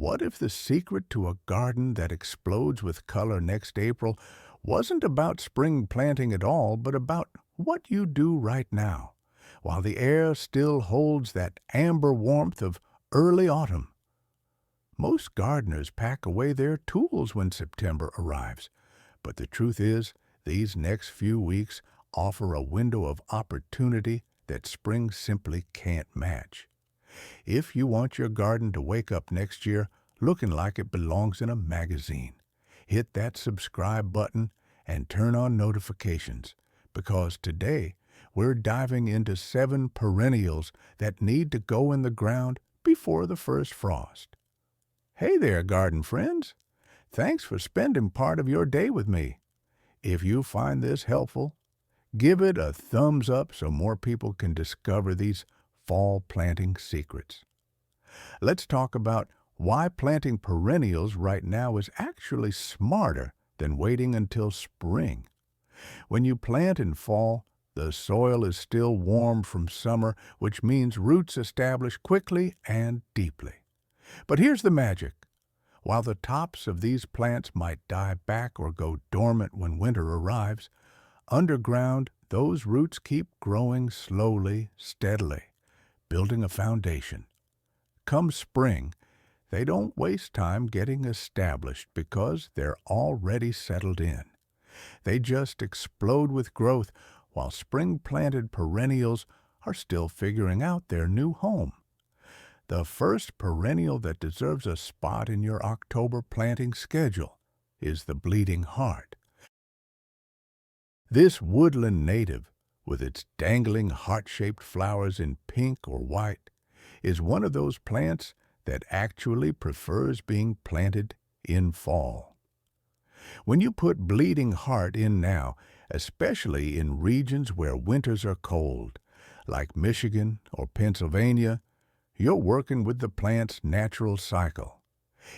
What if the secret to a garden that explodes with color next April wasn't about spring planting at all, but about what you do right now, while the air still holds that amber warmth of early autumn? Most gardeners pack away their tools when September arrives, but the truth is, these next few weeks offer a window of opportunity that spring simply can't match. If you want your garden to wake up next year looking like it belongs in a magazine, hit that subscribe button and turn on notifications, because today we're diving into 7 perennials that need to go in the ground before the first frost. Hey there, garden friends! Thanks for spending part of your day with me. If you find this helpful, give it a thumbs up so more people can discover these fall planting secrets. Let's talk about why planting perennials right now is actually smarter than waiting until spring. When you plant in fall, the soil is still warm from summer, which means roots establish quickly and deeply. But here's the magic. While the tops of these plants might die back or go dormant when winter arrives, underground those roots keep growing slowly, steadily, building a foundation. Come spring, they don't waste time getting established because they're already settled in. They just explode with growth while spring-planted perennials are still figuring out their new home. The first perennial that deserves a spot in your October planting schedule is the bleeding heart. This woodland native, with its dangling heart-shaped flowers in pink or white, is one of those plants that actually prefers being planted in fall. When you put bleeding heart in now, especially in regions where winters are cold, like Michigan or Pennsylvania, you're working with the plant's natural cycle.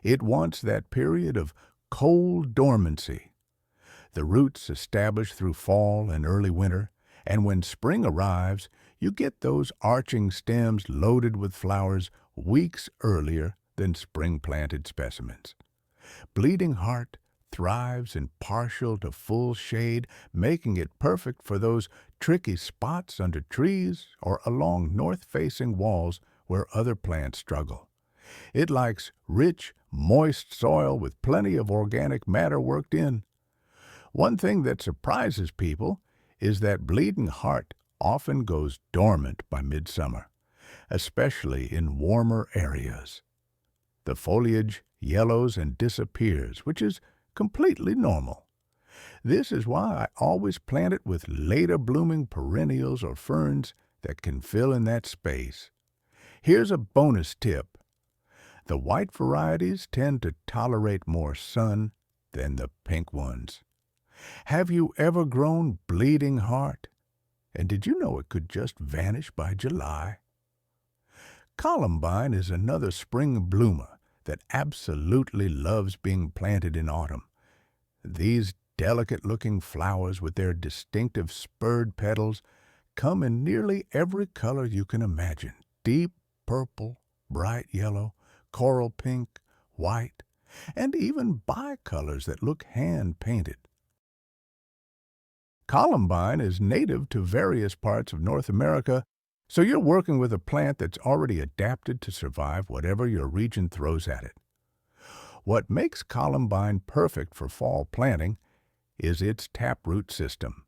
It wants that period of cold dormancy. The roots establish through fall and early winter, and when spring arrives, you get those arching stems loaded with flowers weeks earlier than spring-planted specimens. Bleeding heart thrives in partial to full shade, making it perfect for those tricky spots under trees or along north-facing walls where other plants struggle. It likes rich, moist soil with plenty of organic matter worked in. One thing that surprises people is that bleeding heart often goes dormant by midsummer, especially in warmer areas. The foliage yellows and disappears, which is completely normal. This is why I always plant it with later blooming perennials or ferns that can fill in that space. Here's a bonus tip. The white varieties tend to tolerate more sun than the pink ones. Have you ever grown bleeding heart? And did you know it could just vanish by July? Columbine is another spring bloomer that absolutely loves being planted in autumn. These delicate-looking flowers with their distinctive spurred petals come in nearly every color you can imagine: deep purple, bright yellow, coral pink, white, and even bicolors that look hand-painted. Columbine is native to various parts of North America, so you're working with a plant that's already adapted to survive whatever your region throws at it. What makes Columbine perfect for fall planting is its taproot system.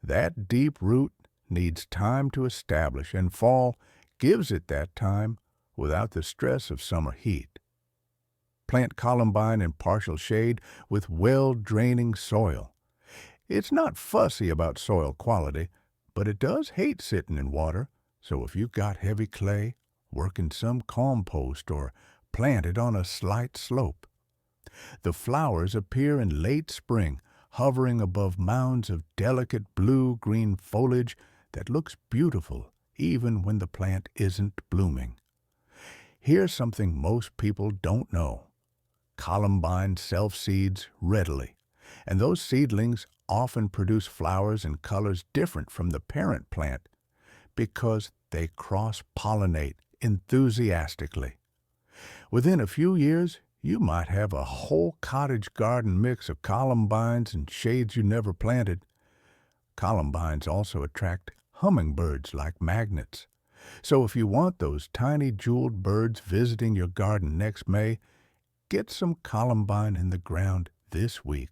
That deep root needs time to establish, and fall gives it that time without the stress of summer heat. Plant Columbine in partial shade with well-draining soil. It's not fussy about soil quality, but it does hate sitting in water, so if you've got heavy clay, work in some compost or plant it on a slight slope. The flowers appear in late spring, hovering above mounds of delicate blue-green foliage that looks beautiful even when the plant isn't blooming. Here's something most people don't know. Columbine self-seeds readily, and those seedlings often produce flowers in colors different from the parent plant because they cross-pollinate enthusiastically. Within a few years, you might have a whole cottage garden mix of columbines and shades you never planted. Columbines also attract hummingbirds like magnets. So if you want those tiny jeweled birds visiting your garden next May, get some columbine in the ground this week.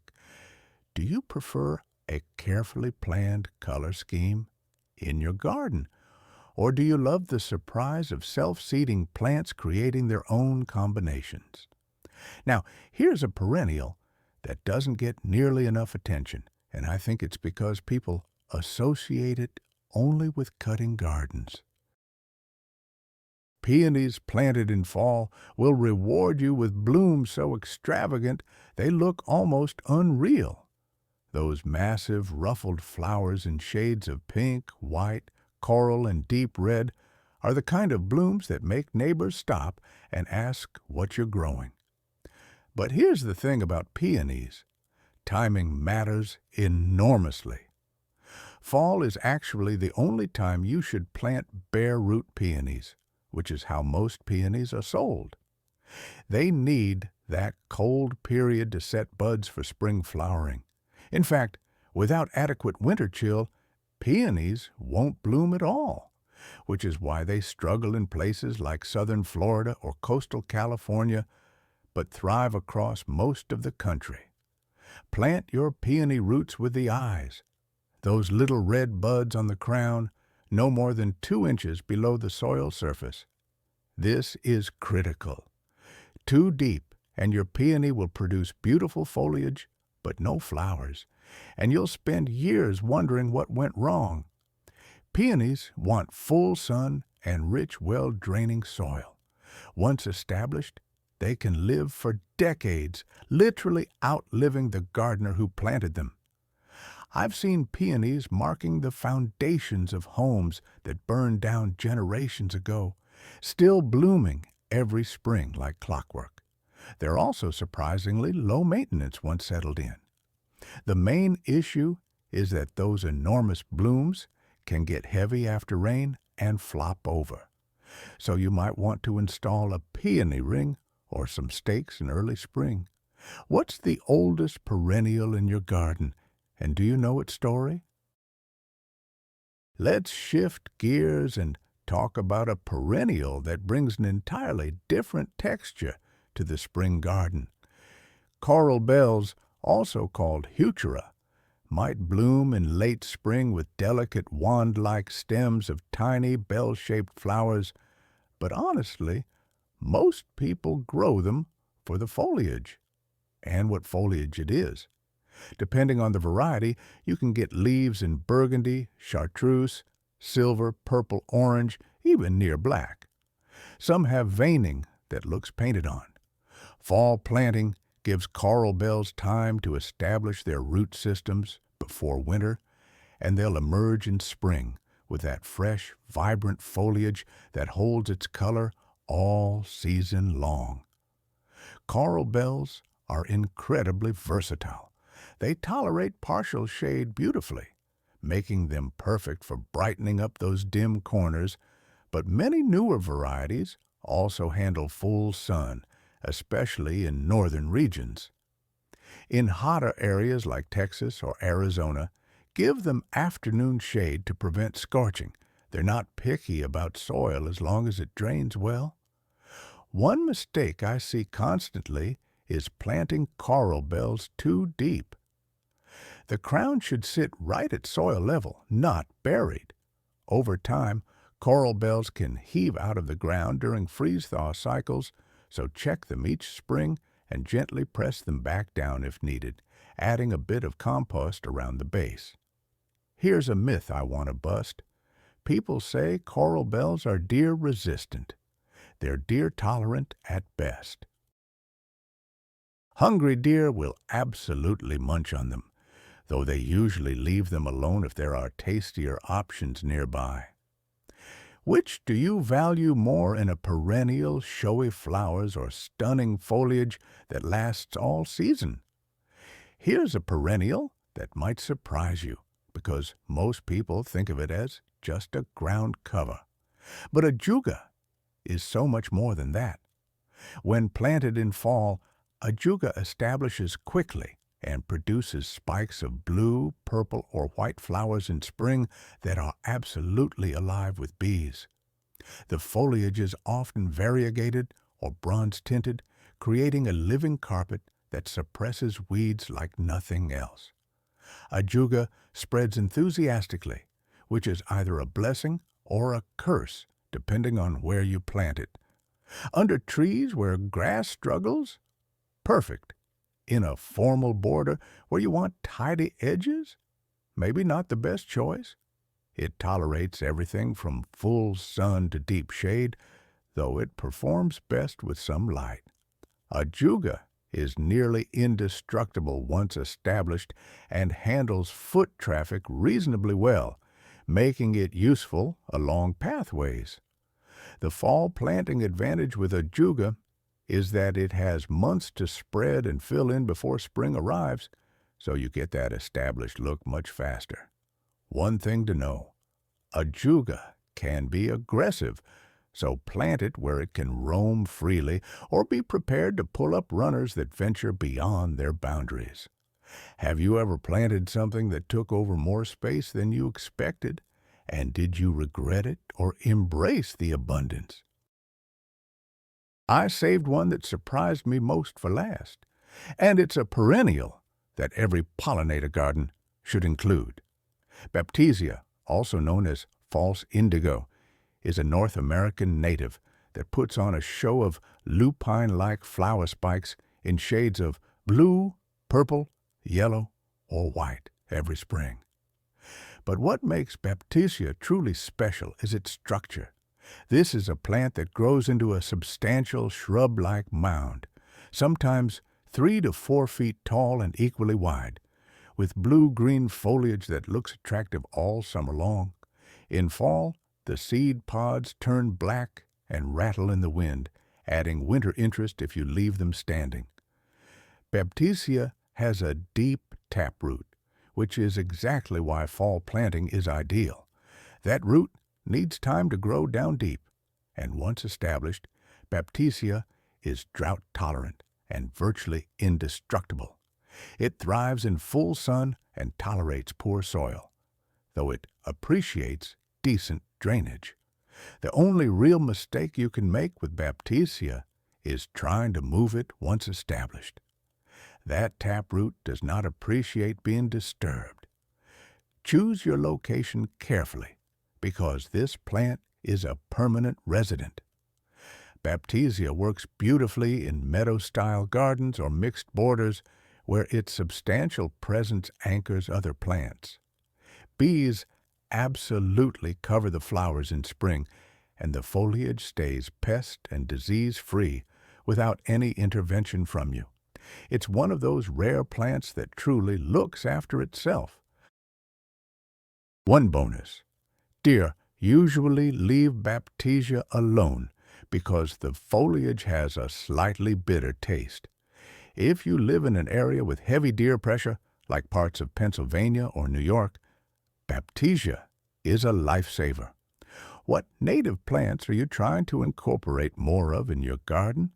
Do you prefer a carefully planned color scheme in your garden? Or do you love the surprise of self-seeding plants creating their own combinations? Now, here's a perennial that doesn't get nearly enough attention, and I think it's because people associate it only with cutting gardens. Peonies planted in fall will reward you with blooms so extravagant they look almost unreal. Those massive, ruffled flowers in shades of pink, white, coral, and deep red are the kind of blooms that make neighbors stop and ask what you're growing. But here's the thing about peonies. Timing matters enormously. Fall is actually the only time you should plant bare root peonies, which is how most peonies are sold. They need that cold period to set buds for spring flowering. In fact, without adequate winter chill, peonies won't bloom at all, which is why they struggle in places like southern Florida or coastal California, but thrive across most of the country. Plant your peony roots with the eyes. Those little red buds on the crown, no more than 2 inches below the soil surface. This is critical. Too deep, and your peony will produce beautiful foliage, but no flowers, and you'll spend years wondering what went wrong. Peonies want full sun and rich, well-draining soil. Once established, they can live for decades, literally outliving the gardener who planted them. I've seen peonies marking the foundations of homes that burned down generations ago, still blooming every spring like clockwork. They're also surprisingly low maintenance once settled in. The main issue is that those enormous blooms can get heavy after rain and flop over. So you might want to install a peony ring or some stakes in early spring. What's the oldest perennial in your garden, and do you know its story? Let's shift gears and talk about a perennial that brings an entirely different texture to the spring garden. Coral bells, also called heuchera, might bloom in late spring with delicate wand-like stems of tiny bell-shaped flowers, but honestly, most people grow them for the foliage, and what foliage it is. Depending on the variety, you can get leaves in burgundy, chartreuse, silver, purple, orange, even near black. Some have veining that looks painted on. Fall planting gives coral bells time to establish their root systems before winter, and they'll emerge in spring with that fresh, vibrant foliage that holds its color all season long. Coral bells are incredibly versatile. They tolerate partial shade beautifully, making them perfect for brightening up those dim corners, but many newer varieties also handle full sun, especially in northern regions. In hotter areas like Texas or Arizona, give them afternoon shade to prevent scorching. They're not picky about soil as long as it drains well. One mistake I see constantly is planting coral bells too deep. The crown should sit right at soil level, not buried. Over time, coral bells can heave out of the ground during freeze-thaw cycles, so check them each spring and gently press them back down if needed, adding a bit of compost around the base. Here's a myth I want to bust. People say coral bells are deer-resistant. They're deer-tolerant at best. Hungry deer will absolutely munch on them, though they usually leave them alone if there are tastier options nearby. Which do you value more in a perennial, showy flowers or stunning foliage that lasts all season? Here's a perennial that might surprise you, because most people think of it as just a ground cover. But a juga is so much more than that. When planted in fall, ajuga establishes quickly and produces spikes of blue, purple, or white flowers in spring that are absolutely alive with bees. The foliage is often variegated or bronze-tinted, creating a living carpet that suppresses weeds like nothing else. Ajuga spreads enthusiastically, which is either a blessing or a curse, depending on where you plant it. Under trees where grass struggles? Perfect. In a formal border where you want tidy edges? Maybe not the best choice. It tolerates everything from full sun to deep shade, though it performs best with some light. Ajuga is nearly indestructible once established and handles foot traffic reasonably well, making it useful along pathways. The fall planting advantage with ajuga is that it has months to spread and fill in before spring arrives, so you get that established look much faster. One thing to know, ajuga can be aggressive, so plant it where it can roam freely or be prepared to pull up runners that venture beyond their boundaries. Have you ever planted something that took over more space than you expected? And did you regret it or embrace the abundance? I saved one that surprised me most for last, and it's a perennial that every pollinator garden should include. Baptisia, also known as false indigo, is a North American native that puts on a show of lupine-like flower spikes in shades of blue, purple, yellow, or white every spring. But what makes Baptisia truly special is its structure. This is a plant that grows into a substantial shrub-like mound, sometimes 3 to 4 feet tall and equally wide, with blue-green foliage that looks attractive all summer long. In fall, the seed pods turn black and rattle in the wind, adding winter interest if you leave them standing. Baptisia has a deep taproot, which is exactly why fall planting is ideal. That root needs time to grow down deep, and once established, Baptisia is drought-tolerant and virtually indestructible. It thrives in full sun and tolerates poor soil, though it appreciates decent drainage. The only real mistake you can make with Baptisia is trying to move it once established. That taproot does not appreciate being disturbed. Choose your location carefully, because this plant is a permanent resident. Baptisia works beautifully in meadow-style gardens or mixed borders where its substantial presence anchors other plants. Bees absolutely cover the flowers in spring, and the foliage stays pest and disease-free without any intervention from you. It's one of those rare plants that truly looks after itself. One bonus. Deer usually leave Baptisia alone because the foliage has a slightly bitter taste. If you live in an area with heavy deer pressure, like parts of Pennsylvania or New York, Baptisia is a lifesaver. What native plants are you trying to incorporate more of in your garden?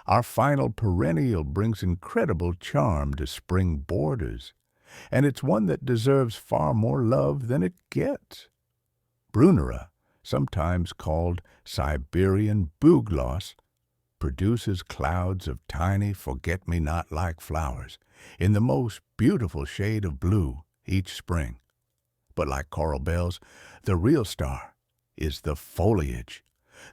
Our final perennial brings incredible charm to spring borders, and it's one that deserves far more love than it gets. Brunera, sometimes called Siberian bugloss, produces clouds of tiny forget-me-not-like flowers in the most beautiful shade of blue each spring. But like coral bells, the real star is the foliage.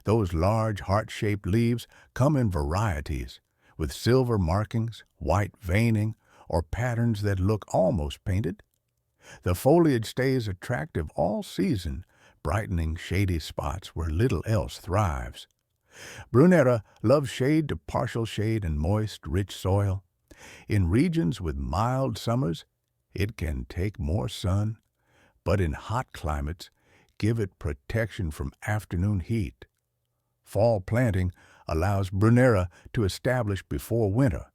Those large heart-shaped leaves come in varieties, with silver markings, white veining, or patterns that look almost painted. The foliage stays attractive all season, brightening shady spots where little else thrives. Brunera loves shade to partial shade and moist, rich soil. In regions with mild summers, it can take more sun, but in hot climates, give it protection from afternoon heat. Fall planting allows Brunera to establish before winter,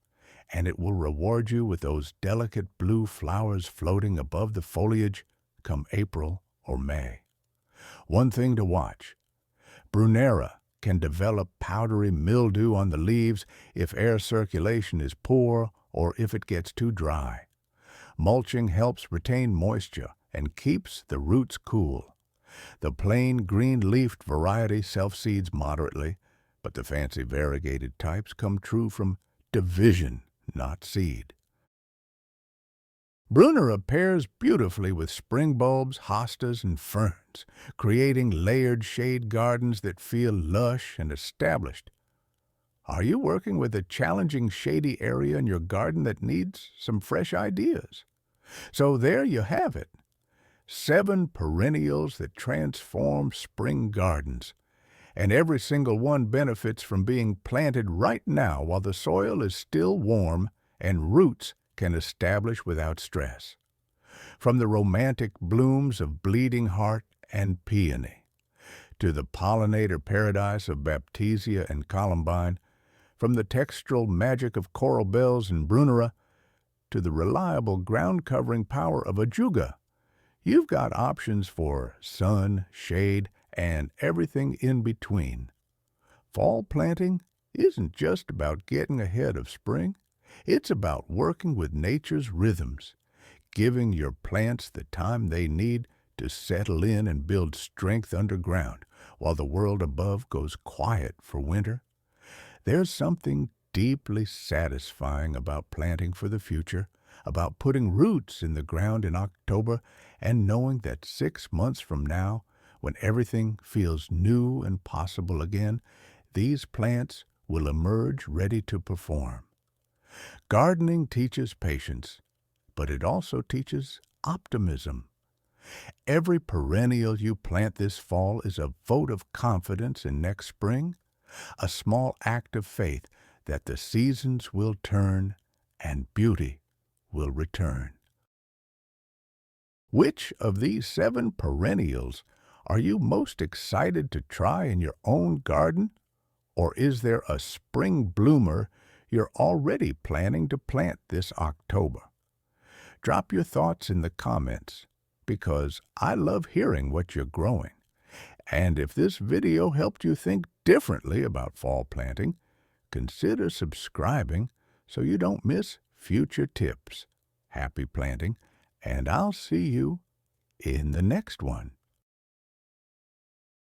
and it will reward you with those delicate blue flowers floating above the foliage come April or May. One thing to watch. Brunera can develop powdery mildew on the leaves if air circulation is poor or if it gets too dry. Mulching helps retain moisture and keeps the roots cool. The plain green-leafed variety self-seeds moderately, but the fancy variegated types come true from division, not seed. Brunera pairs beautifully with spring bulbs, hostas, and ferns, creating layered shade gardens that feel lush and established. Are you working with a challenging shady area in your garden that needs some fresh ideas? So there you have it. 7 perennials that transform spring gardens. And every single one benefits from being planted right now while the soil is still warm and roots can establish without stress. From the romantic blooms of bleeding heart and peony, to the pollinator paradise of baptisia and columbine, from the textural magic of coral bells and brunera, to the reliable ground-covering power of ajuga, you've got options for sun, shade, and everything in between. Fall planting isn't just about getting ahead of spring. It's about working with nature's rhythms, giving your plants the time they need to settle in and build strength underground while the world above goes quiet for winter. There's something deeply satisfying about planting for the future, about putting roots in the ground in October and knowing that 6 months from now, when everything feels new and possible again, these plants will emerge ready to perform. Gardening teaches patience, but it also teaches optimism. Every perennial you plant this fall is a vote of confidence in next spring, a small act of faith that the seasons will turn and beauty will return. Which of these 7 perennials are you most excited to try in your own garden? Or is there a spring bloomer you're already planning to plant this October? Drop your thoughts in the comments, because I love hearing what you're growing. And if this video helped you think differently about fall planting, consider subscribing so you don't miss future tips. Happy planting, and I'll see you in the next one.